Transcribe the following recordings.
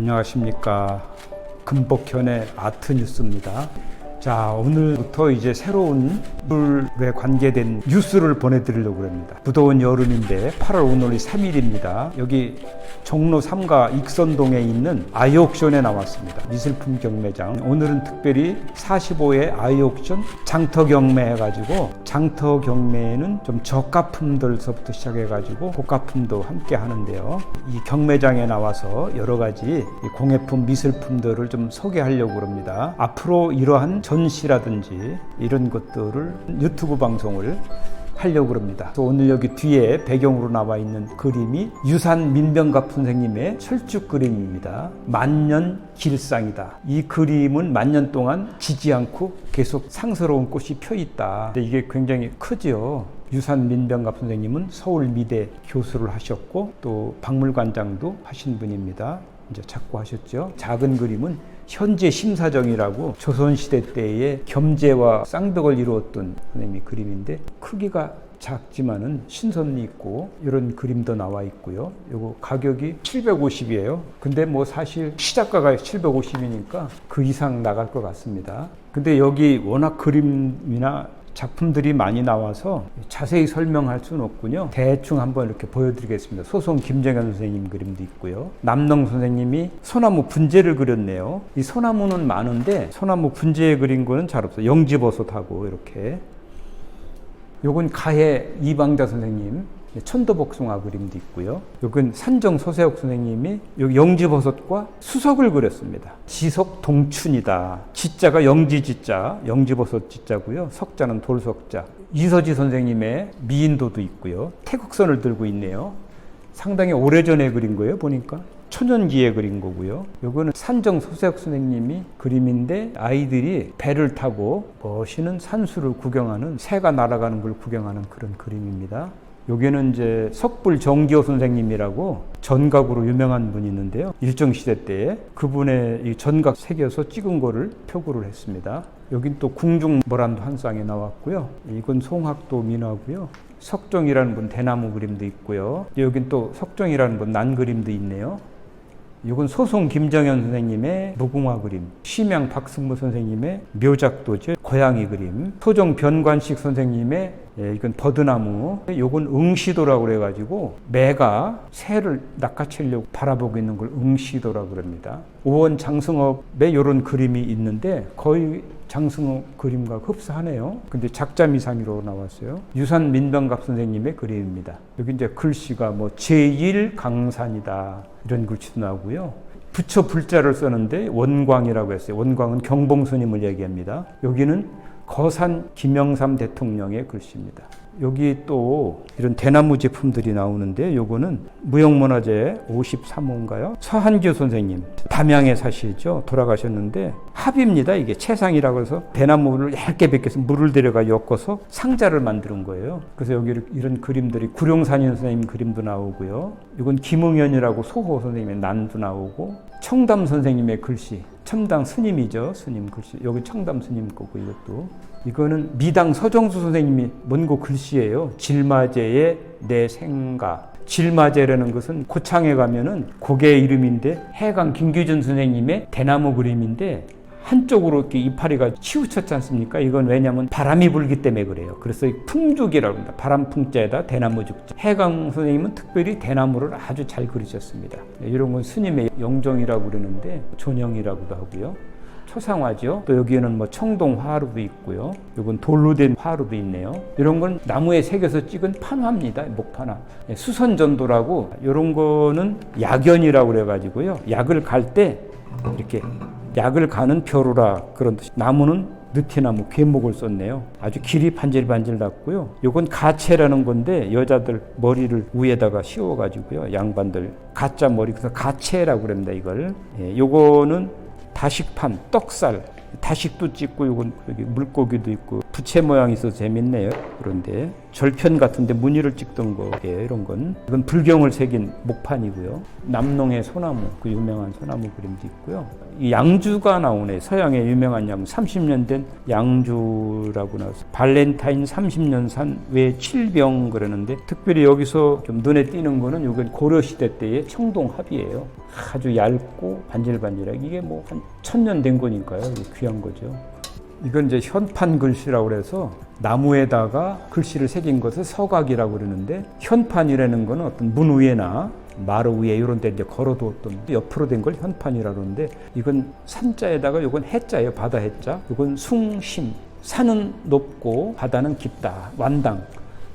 안녕하십니까. 금복현의 아트뉴스입니다. 자, 오늘부터 이제 새로운 물에 관계된 뉴스를 보내드리려고 합니다. 무더운 여름인데 8월 오늘이 3일입니다. 여기 종로 3가 익선동에 있는 아이옥션에 나왔습니다. 미술품 경매장. 오늘은 특별히 45회 아이옥션 장터 경매 해가지고, 장터 경매는 좀 저가품들서부터 시작해가지고 고가품도 함께 하는데요. 이 경매장에 나와서 여러 가지 공예품, 미술품들을 좀 소개하려고 합니다. 앞으로 이러한 전시라든지 이런 것들을 유튜브 방송을 하려고 합니다. 오늘 여기 뒤에 배경으로 나와 있는 그림이 유산 민병갑 선생님의 철쭉 그림입니다. 만년길상이다. 이 그림은 만년 동안 지지 않고 계속 상스러운 꽃이 펴 있다. 근데 이게 굉장히 크죠. 유산 민병갑 선생님은 서울미대 교수를 하셨고 또 박물관장도 하신 분입니다. 이제 자꾸 하셨죠. 작은 그림은 현재 심사정이라고 조선시대 때의 겸재와 쌍벽을 이루었던 선생님의 그림인데, 크기가 작지만은 신선미 있고 이런 그림도 나와 있고요. 요거 가격이 750이에요. 근데 뭐 사실 시작가가 750이니까 그 이상 나갈 것 같습니다. 근데 여기 워낙 그림이나 작품들이 많이 나와서 자세히 설명할 수는 없군요. 대충 한번 이렇게 보여드리겠습니다. 소송 김정현 선생님 그림도 있고요. 남농 선생님이 소나무 분재를 그렸네요. 이 소나무는 많은데 소나무 분재에 그린 거는 잘 없어요. 영지버섯하고 이렇게. 요건 가해 이방자 선생님 천도복숭아 그림도 있고요. 요건 산정 소세옥 선생님이 여기 영지버섯과 수석을 그렸습니다. 지석 동춘이다. 지자가 영지지자, 영지버섯 지자고요. 석자는 돌석자. 이서지 선생님의 미인도도 있고요. 태극선을 들고 있네요. 상당히 오래전에 그린 거예요, 보니까. 초년기에 그린 거고요. 요거는 산정 소세옥 선생님이 그림인데, 아이들이 배를 타고 멋있는 산수를 구경하는, 새가 날아가는 걸 구경하는 그런 그림입니다. 여기는 이제 석불 정기호 선생님이라고 전각으로 유명한 분이 있는데요. 일정시대 때 그분의 이 전각 새겨서 찍은 거를 표구를 했습니다. 여긴 또 궁중모란도 한 쌍에 나왔고요. 이건 송학도 민화고요. 석정이라는 분 대나무 그림도 있고요. 여긴 또 석정이라는 분 난 그림도 있네요. 이건 소송 김정현 선생님의 무궁화 그림, 심양 박승무 선생님의 묘작도죠, 고양이 그림, 소정 변관식 선생님의 이건 버드나무, 이건 응시도라고 그래가지고 매가 새를 낚아채려고 바라보고 있는 걸 응시도라고 그럽니다. 오원 장승업에 이런 그림이 있는데 거의 장승업 그림과 흡사하네요. 근데 작자미상으로 나왔어요. 유산 민병갑 선생님의 그림입니다. 여기 이제 글씨가 뭐 제1강산이다 이런 글씨도 나오고요. 부처 불자를 썼는데 원광이라고 했어요. 원광은 경봉스님을 얘기합니다. 여기는 거산 김영삼 대통령의 글씨입니다. 여기 또 이런 대나무 제품들이 나오는데, 요거는 무형문화재 53호인가요? 서한규 선생님, 담양에 사시죠. 돌아가셨는데 합입니다. 이게 채상이라고 해서 대나무를 얇게 벗겨서 물을 들여가 엮어서 상자를 만드는 거예요. 그래서 여기 이런 그림들이 구룡산인 선생님 그림도 나오고요. 이건 김응현이라고 소호 선생님의 난도 나오고, 청담 선생님의 글씨, 첨당 스님이죠. 스님 글씨. 여기 청담 스님 거고, 이거는 미당 서정수 선생님이 원고 글씨예요. 질마제의 내 생가. 질마제라는 것은 고창에 가면은 고개 이름인데, 해강 김규준 선생님의 대나무 그림인데 한쪽으로 이렇게 이파리가 치우쳤지 않습니까? 이건 왜냐하면 바람이 불기 때문에 그래요. 그래서 풍죽이라고 합니다. 바람 풍자에다 대나무 죽자. 해강 선생님은 특별히 대나무를 아주 잘 그리셨습니다. 이런 건 스님의 영정이라고 그러는데 존영이라고도 하고요. 초상화죠. 또 여기는 뭐 청동 화루도 있고요. 이건 돌로 된 화루도 있네요. 이런 건 나무에 새겨서 찍은 판화입니다. 목판화. 수선전도라고, 이런 거는 약연이라고 그래가지고요. 약을 갈 때 이렇게 약을 가는 벼루라 그런 뜻이. 나무는 느티나무, 괴목을 썼네요. 아주 길이 반질반질 났고요. 요건 가채라는 건데, 여자들 머리를 위에다가 씌워가지고요. 양반들 가짜 머리, 그래서 가채라고 그럽니다. 이걸. 요거는 다식판, 떡살, 다식도 찍고 이건 여기 물고기도 있고 부채 모양이 있어서 재밌네요. 그런데 절편 같은데 무늬를 찍던 거게 이런 건 이건 불경을 새긴 목판이고요. 남농의 소나무 그 유명한 소나무 그림도 있고요. 이 양주가 나오네. 서양의 유명한 양주 30년 된 양주라고 나와서 발렌타인 30년 산 외 7병 그러는데 특별히 여기서 좀 눈에 띄는 거는 이건 고려시대 때의 청동합이에요. 아주 얇고 반질반질하게 이게 뭐 한 1000년 된 거니까요. 귀한 거죠. 이건 이제 현판 글씨라고 그래서 나무에다가 글씨를 새긴 것을 서각이라고 그러는데 현판이라는 거는 어떤 문 위에나 마루 위에 이런 데 이제 걸어두었던 옆으로 된 걸 현판이라고 그러는데 이건 산자에다가 이건 해자예요. 바다 해자. 이건 숭심. 산은 높고 바다는 깊다. 완당.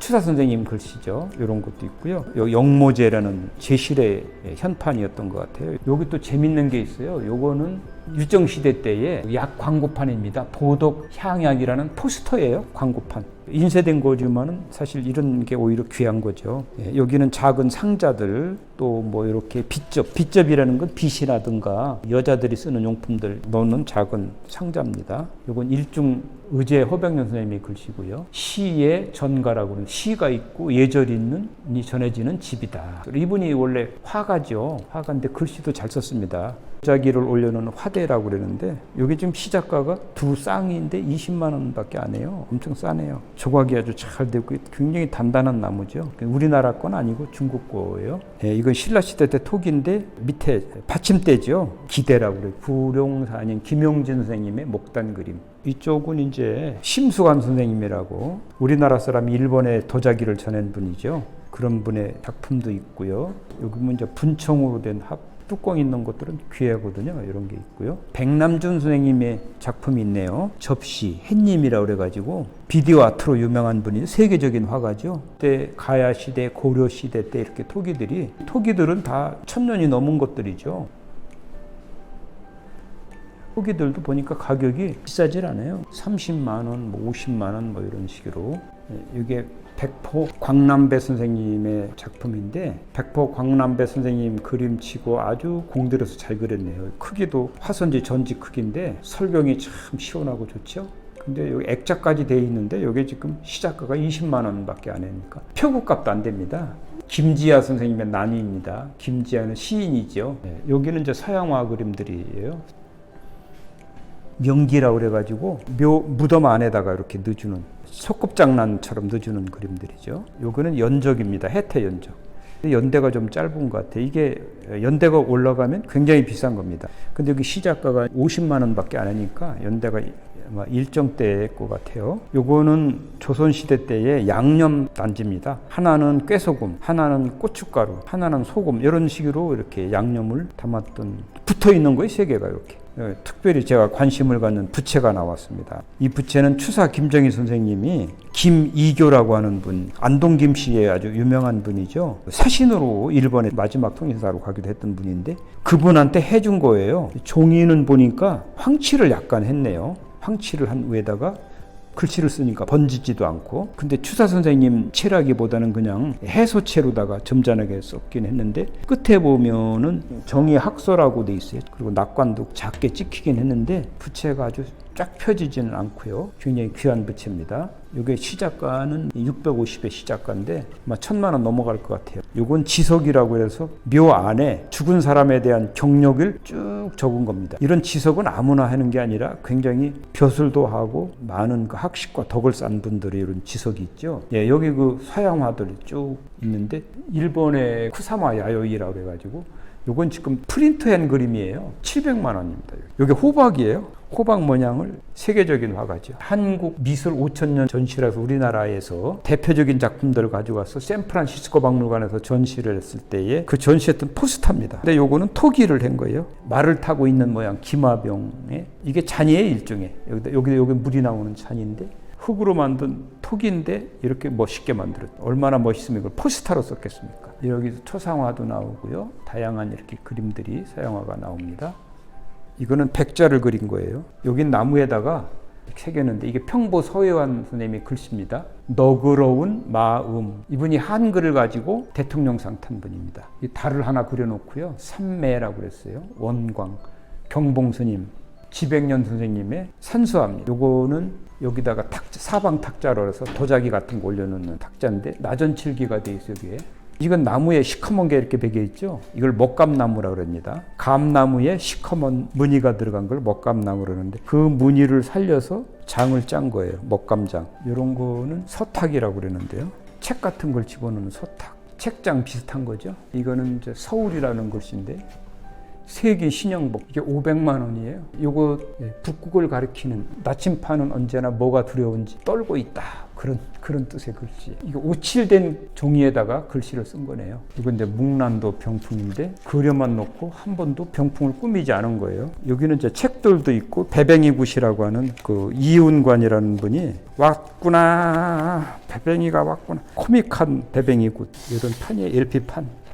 추사 선생님 글씨죠. 이런 것도 있고요. 영모제라는 제실의 현판이었던 것 같아요. 여기 또 재밌는 게 있어요. 요거는 유정시대 때의 약 광고판입니다. 보독 향약이라는 포스터예요. 광고판. 인쇄된 거지만은 사실 이런 게 오히려 귀한 거죠. 여기는 작은 상자들 또 뭐 이렇게 빗접이라는 건 빗이라든가 여자들이 쓰는 용품들 넣는 작은 상자입니다. 이건 일중 의제 허병년 선생님의 글씨고요. 시의 전가라고 하는 시가 있고 예절이 있는 전해지는 집이다. 이분이 원래 화가죠. 화가인데 글씨도 잘 썼습니다. 도자기를 올려놓은 화대라고 그러는데 여기 지금 시작가가 두 쌍인데 20만 원밖에 안 해요. 엄청 싸네요. 조각이 아주 잘 되고 굉장히 단단한 나무죠. 우리나라 건 아니고 중국 거예요. 이건 신라시대 때 톡인데 밑에 받침대죠. 기대라고 그래요. 구룡사님 김용진 선생님의 목단 그림. 이쪽은 이제 심수관 선생님이라고 우리나라 사람이 일본에 도자기를 전한 분이죠. 그런 분의 작품도 있고요. 여기 이제 분청으로 된 뚜껑 있는 것들은 귀하거든요. 이런 게 있고요. 백남준 선생님의 작품이 있네요. 접시, 햇님이라고 그래가지고 비디오 아트로 유명한 분이 세계적인 화가죠. 그때 가야 시대, 고려 시대 때 이렇게 토기들은 다 1000년이 넘은 것들이죠. 토기들도 보니까 가격이 비싸질 않아요. 30만 원, 뭐 50만 원 뭐 이런 식으로. 이게 백포 광남배 선생님의 작품인데 백포 광남배 선생님 그림치고 아주 공들여서 잘 그렸네요. 크기도 화선지 전지 크기인데 설경이 참 시원하고 좋죠. 근데 여기 액자까지 돼 있는데 여기 지금 시작가가 20만 원밖에 안 하니까 표구값도 안 됩니다. 김지아 선생님의 난이입니다. 김지아는 시인이죠. 여기는 이제 서양화 그림들이에요. 명기라고 그래가지고 무덤 안에다가 이렇게 넣어주는 소꿉장난처럼 넣어주는 그림들이죠. 요거는 연적입니다. 해태 연적. 연대가 좀 짧은 것 같아요. 이게 연대가 올라가면 굉장히 비싼 겁니다. 근데 여기 시작가가 50만 원밖에 안 하니까 연대가 아마 일정 때일 것 같아요. 요거는 조선시대 때의 양념 단지입니다. 하나는 꾀소금, 하나는 고춧가루, 하나는 소금 이런 식으로 이렇게 양념을 담았던 붙어 있는 거예요. 세 개가 이렇게. 특별히 제가 관심을 갖는 부채가 나왔습니다. 이 부채는 추사 김정희 선생님이 김이교라고 하는 분, 안동 김씨의 아주 유명한 분이죠. 사신으로 일본의 마지막 통일사로 가기도 했던 분인데 그분한테 해준 거예요. 종이는 보니까 황칠을 약간 했네요. 황칠을 한 위에다가 글씨를 쓰니까 번지지도 않고. 근데 추사 선생님 칠하기보다는 그냥 해소체로다가 점잖게 썼긴 했는데 끝에 보면은 정의 학서라고 돼 있어요. 그리고 낙관도 작게 찍히긴 했는데 부채가 아주 쫙 펴지지는 않고요. 굉장히 귀한 부채입니다. 이게 시작가는 650의 시작가인데 아마 1000만 원 넘어갈 것 같아요. 이건 지석이라고 해서 묘 안에 죽은 사람에 대한 경력을 쭉 적은 겁니다. 이런 지석은 아무나 하는 게 아니라 굉장히 벼슬도 하고 많은 그 학식과 덕을 쌓은 분들의 이런 지석이 있죠. 여기 그 서양화들이 쭉 있는데 일본의 쿠사마 야요이라고 해가지고 이건 지금 프린트한 그림이에요. 700만 원입니다. 이게 호박이에요. 호박 모양을 세계적인 화가죠. 한국 미술 5000년 전시라서 우리나라에서 대표적인 작품들을 가져와서 샌프란시스코 박물관에서 전시를 했을 때에 그 전시했던 포스터입니다. 근데 요거는 토기를 한 거예요. 말을 타고 있는 모양 기마병에 이게 잔이에요. 일종의 여기 물이 나오는 잔인데 흙으로 만든 토기인데 이렇게 멋있게 만들었다. 얼마나 멋있으면 이걸 포스터로 썼겠습니까? 여기서 초상화도 나오고요. 다양한 이렇게 그림들이 서양화가 나옵니다. 이거는 백자를 그린 거예요. 여긴 나무에다가 새겼는데 이게 평보 서혜환 선생님의 글씨입니다. 너그러운 마음. 이분이 한글을 가지고 대통령상 탄 분입니다. 이 달을 하나 그려놓고요. 삼매라고 그랬어요. 원광, 경봉스님, 지백년 선생님의 산수화입니다. 요거는 여기다가 사방 탁자로 해서 도자기 같은 거 올려놓는 탁자인데 나전칠기가 돼 있어요. 여기에. 이건 나무에 시커먼 게 이렇게 베개 있죠. 이걸 먹감나무라고 그럽니다. 감나무에 시커먼 무늬가 들어간 걸 먹감나무라고 그러는데 그 무늬를 살려서 장을 짠 거예요. 먹감장. 이런 거는 서탁이라고 그러는데요. 책 같은 걸 집어넣는 서탁. 책장 비슷한 거죠. 이거는 이제 서울이라는 글씨인데 세기 신영복. 이게 500만 원이에요. 이거 북극을 가리키는 나침판은 언제나 뭐가 두려운지 떨고 있다. 그런 뜻의 글씨. 이게 오칠된 종이에다가 글씨를 쓴 거네요. 이건 이제 묵난도 병풍인데 그려만 놓고 한 번도 병풍을 꾸미지 않은 거예요. 여기는 이제 책들도 있고 배뱅이굿이라고 하는 그 이윤관이라는 분이 왔구나. 배뱅이가 왔구나. 코믹한 배뱅이굿. 이런 판이에요. LP판.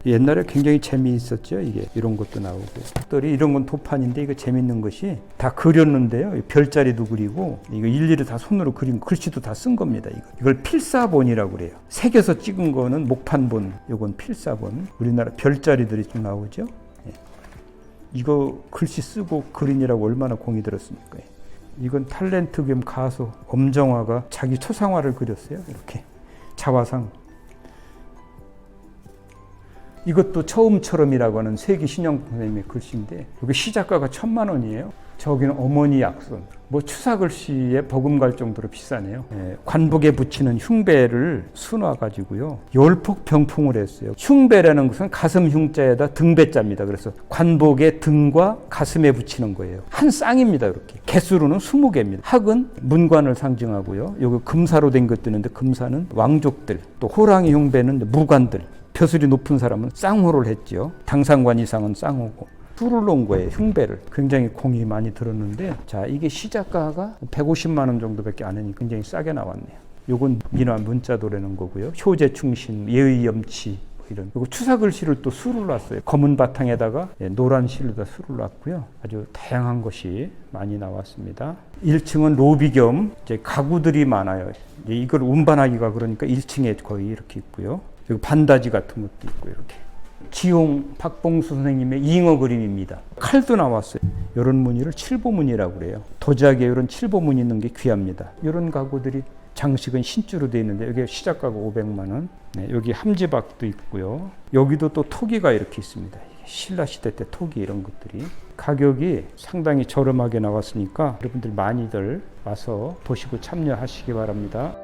옛날에 굉장히 재미있었죠. 이게 이런 것도 나오고 특별히 이런 건 도판인데 이거 재밌는 것이 다 그렸는데요. 별자리도 그리고 이거 일일이 다 손으로 그린 글씨도 다 쓴 겁니다. 이걸 필사본이라고 그래요. 색에서 찍은 거는 목판본, 이건 필사본. 우리나라 별자리들이 좀 나오죠. 예. 이거 글씨 쓰고 그리느라고 얼마나 공이 들었습니까? 이건 탤런트 겸 가수 엄정화가 자기 초상화를 그렸어요. 이렇게 자화상. 이것도 처음처럼이라고 하는 세기 신영 선생님의 글씨인데 여기 시작가가 1000만 원이에요. 저기는 어머니 약손. 뭐 추사글씨에 버금갈 정도로 비싸네요. 관복에 붙이는 흉배를 수놔 가지고요. 열폭 병풍을 했어요. 흉배라는 것은 가슴 흉자에다 등배자입니다. 그래서 관복의 등과 가슴에 붙이는 거예요. 한 쌍입니다. 이렇게. 개수로는 20개입니다. 학은 문관을 상징하고요. 여기 금사로 된 것도 있는데 금사는 왕족들, 또 호랑이 흉배는 무관들. 벼슬이 높은 사람은 쌍호를 했죠. 당상관 이상은 쌍호고. 술을 놓은 거예요. 흉배를. 굉장히 공이 많이 들었는데 자 이게 시작가가 150만 원 정도밖에 안 하니 굉장히 싸게 나왔네요. 요건 민화 문자도라는 거고요. 효제충신, 예의염치 이런. 그리고 추사글씨를 또 수를 놨어요. 검은 바탕에다가 노란 실로다 수를 놨고요. 아주 다양한 것이 많이 나왔습니다. 1층은 로비 겸 이제 가구들이 많아요. 이걸 운반하기가 그러니까 1층에 거의 이렇게 있고요. 그리고 반다지 같은 것도 있고 이렇게. 지용 박봉수 선생님의 잉어 그림입니다. 칼도 나왔어요. 이런 무늬를 칠보무늬라고 그래요. 도자기에 이런 칠보무늬 있는 게 귀합니다. 이런 가구들이 장식은 신주로 되어 있는데 여기 시작가가 500만 원. 네, 여기 함지박도 있고요. 여기도 또 토기가 이렇게 있습니다. 신라 시대 때 토기 이런 것들이. 가격이 상당히 저렴하게 나왔으니까 여러분들 많이들 와서 보시고 참여하시기 바랍니다.